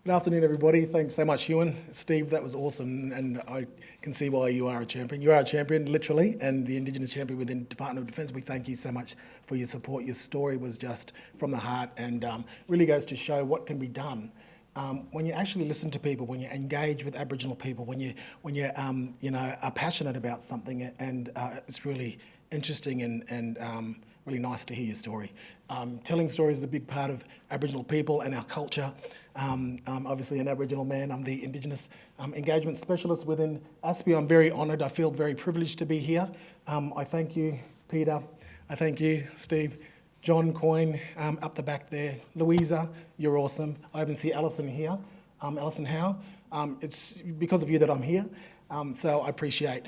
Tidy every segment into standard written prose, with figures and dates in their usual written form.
Good afternoon, everybody. Thanks so much, Ewan. Steve, that was awesome, and I can see why you are a champion. You are a champion, literally, and the Indigenous champion within the Department of Defence. We thank you so much for your support. Your story was just from the heart and really goes to show what can be done. When you actually listen to people, when you engage with Aboriginal people, when you are passionate about something, and it's really interesting and really nice to hear your story. Telling stories is a big part of Aboriginal people and our culture. I'm obviously an Aboriginal man. I'm the Indigenous Engagement Specialist within ASPI. I'm very honoured. I feel very privileged to be here. I thank you, Peter. I thank you, Steve. John Coyne up the back there. Louisa, you're awesome. I even see Alison here. Alison Howe. It's because of you that I'm here. So I appreciate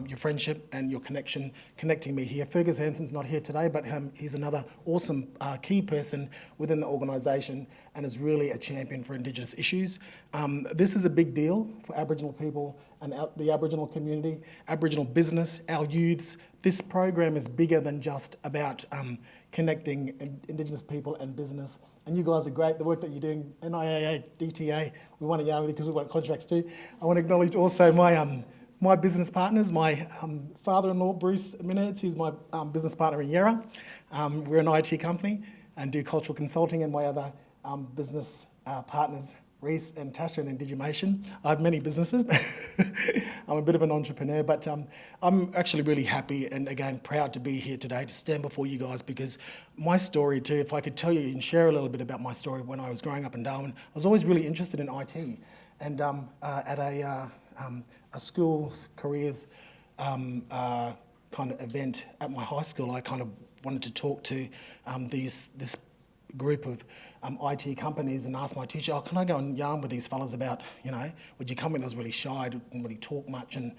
your friendship and your connecting me here. Fergus Hansen's not here today, but he's another awesome key person within the organisation and is really a champion for Indigenous issues. This is a big deal for Aboriginal people and the Aboriginal community, Aboriginal business, our youths. This program is bigger than just about connecting Indigenous people and business. And you guys are great. The work that you're doing, NIAA, DTA, we want to yarn with you because we want contracts too. I want to acknowledge also my business partners, my father-in-law, Bruce Minards, he's my business partner in Yarra. We're an IT company and do cultural consulting, and my other business partners, Reese and Tasha in Indigimation. I have many businesses. I'm a bit of an entrepreneur, but I'm actually really happy and, again, proud to be here today to stand before you guys, because my story too, if I could tell you and share a little bit about my story when I was growing up in Darwin, I was always really interested in IT. And at a school's careers kind of event at my high school, I kind of wanted to talk to this group of IT companies and asked my teacher, can I go and yarn with these fellas about, would you come in? I was really shy, I didn't really talk much, and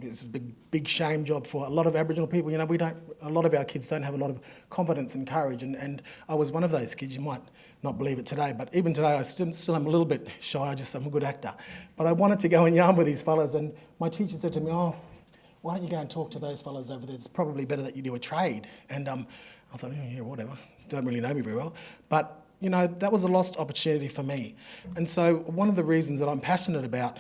it's a big shame job for a lot of Aboriginal people. A lot of our kids don't have a lot of confidence and courage, and I was one of those kids. You might not believe it today, but even today I still am a little bit shy. I'm a good actor. But I wanted to go and yarn with these fellas, and my teacher said to me, why don't you go and talk to those fellas over there? It's probably better that you do a trade. And I thought, yeah, whatever. Don't really know me very well. But that was a lost opportunity for me. And so one of the reasons that I'm passionate about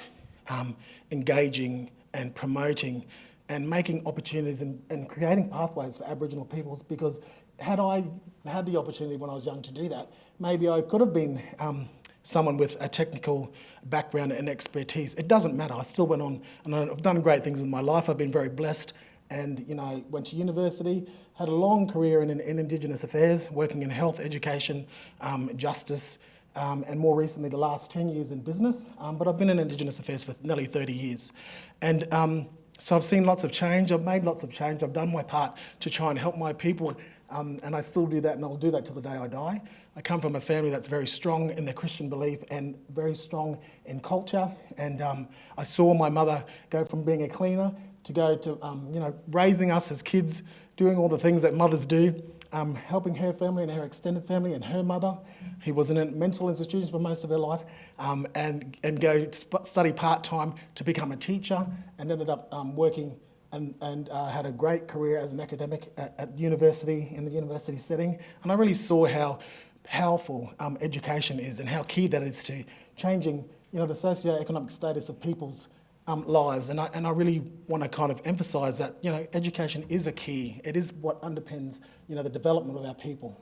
engaging and promoting and making opportunities and creating pathways for Aboriginal peoples, because had I had the opportunity when I was young to do that, maybe I could have been someone with a technical background and expertise. It doesn't matter. I still went on, and I've done great things in my life. I've been very blessed, and went to university, had a long career in Indigenous affairs, working in health, education, justice, and more recently the last 10 years in business. But I've been in Indigenous affairs for nearly 30 years. And so I've seen lots of change, I've made lots of change, I've done my part to try and help my people, and I still do that, and I'll do that till the day I die. I come from a family that's very strong in their Christian belief and very strong in culture, and I saw my mother go from being a cleaner to go to raising us as kids, doing all the things that mothers do, helping her family and her extended family and her mother, who was in a mental institution for most of her life, and go study part-time to become a teacher, and ended up working and had a great career as an academic at university, in the university setting. And I really saw how powerful education is and how key that is to changing the socio-economic status of people's lives, and I really want to kind of emphasise that education is a key. It is what underpins the development of our people,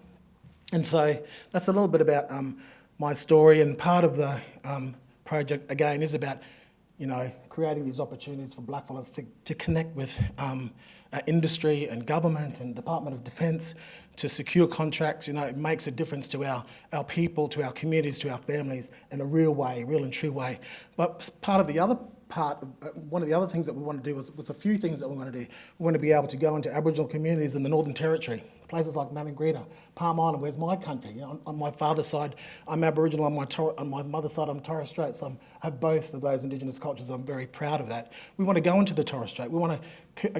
and so that's a little bit about my story. And part of the project again is about creating these opportunities for blackfellas to connect with industry and government and Department of Defence to secure contracts. It makes a difference to our people, to our communities, to our families in a real way, real and true way. But one of the other things that we want to do was a few things that we want to do. We want to be able to go into Aboriginal communities in the Northern Territory, places like Maningrida, Palm Island, where's my country. On my father's side, I'm Aboriginal. On my mother's side, I'm Torres Strait. So I have both of those Indigenous cultures. I'm very proud of that. We want to go into the Torres Strait. We want to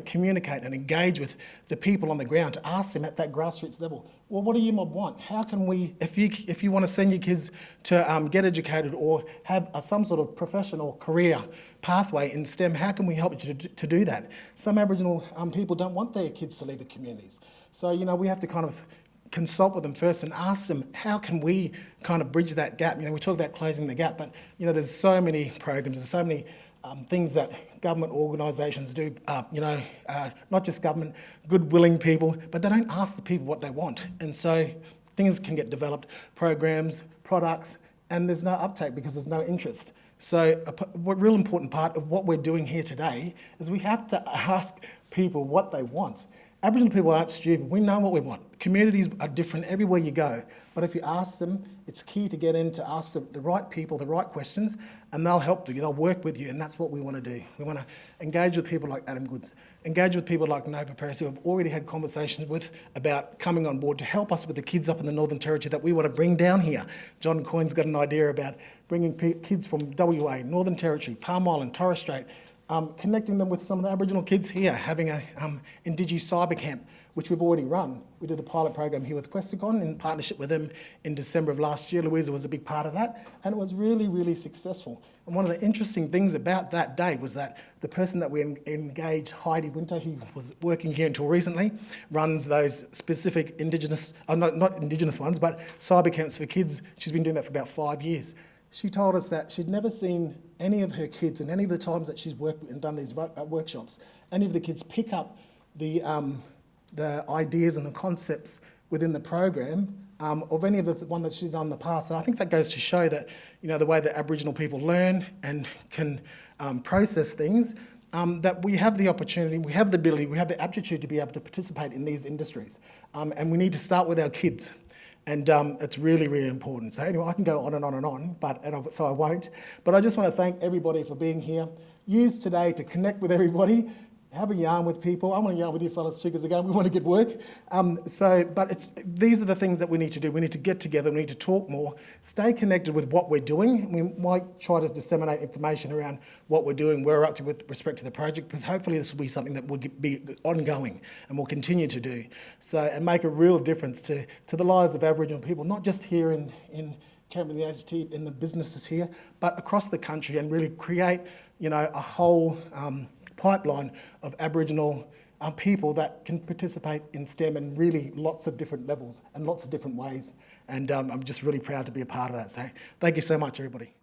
communicate and engage with the people on the ground to ask them at that grassroots level, well, what do you mob want? How can we, if you want to send your kids to get educated or have some sort of professional career pathway in STEM, how can we help you to do that? Some Aboriginal people don't want their kids to leave the communities. So, we have to kind of consult with them first and ask them, how can we kind of bridge that gap? We talk about closing the gap, but there's so many programs, there's so many things that government organisations do, not just government, good willing people, but they don't ask the people what they want. And so things can get developed, programs, products, and there's no uptake because there's no interest. So a real important part of what we're doing here today is we have to ask people what they want. Aboriginal people aren't stupid. We know what we want. Communities are different everywhere you go. But if you ask them, it's key to get in to ask the right people the right questions, and they'll help you. They'll work with you, and that's what we want to do. We want to engage with people like Adam Goods, engage with people like Nova Paris, who I've already had conversations with about coming on board to help us with the kids up in the Northern Territory that we want to bring down here. John Coyne's got an idea about bringing kids from WA, Northern Territory, Palm Island, Torres Strait, connecting them with some of the Aboriginal kids here, having a IndigiCyber camp, which we've already run. We did a pilot program here with Questacon in partnership with them in December of last year. Louisa was a big part of that, and it was really, really successful. And one of the interesting things about that day was that the person that we engaged, Heidi Winter, who was working here until recently, runs those specific Indigenous, not Indigenous ones, but cyber camps for kids. She's been doing that for about 5 years. She told us that she'd never seen any of her kids, and any of the times that she's worked and done these workshops, any of the kids pick up the ideas and the concepts within the program of any of the one that she's done in the past. So I think that goes to show that the way that Aboriginal people learn and can process things, that we have the opportunity, we have the ability, we have the aptitude to be able to participate in these industries, and we need to start with our kids. And it's really, really important. So anyway, I can go on and on and on, so I won't. But I just want to thank everybody for being here. Use today to connect with everybody, have a yarn with people. I want to yarn with you fellas too, because again, we want to get work. But these are the things that we need to do. We need to get together, we need to talk more, stay connected with what we're doing. We might try to disseminate information around what we're doing, where we're up to with respect to the project, because hopefully this will be something that will be ongoing and will continue to do. So, and make a real difference to the lives of Aboriginal people, not just here in Canberra, the ACT, in the businesses here, but across the country, and really create, a whole pipeline of Aboriginal people that can participate in STEM in really lots of different levels and lots of different ways. And I'm just really proud to be a part of that. So thank you so much, everybody.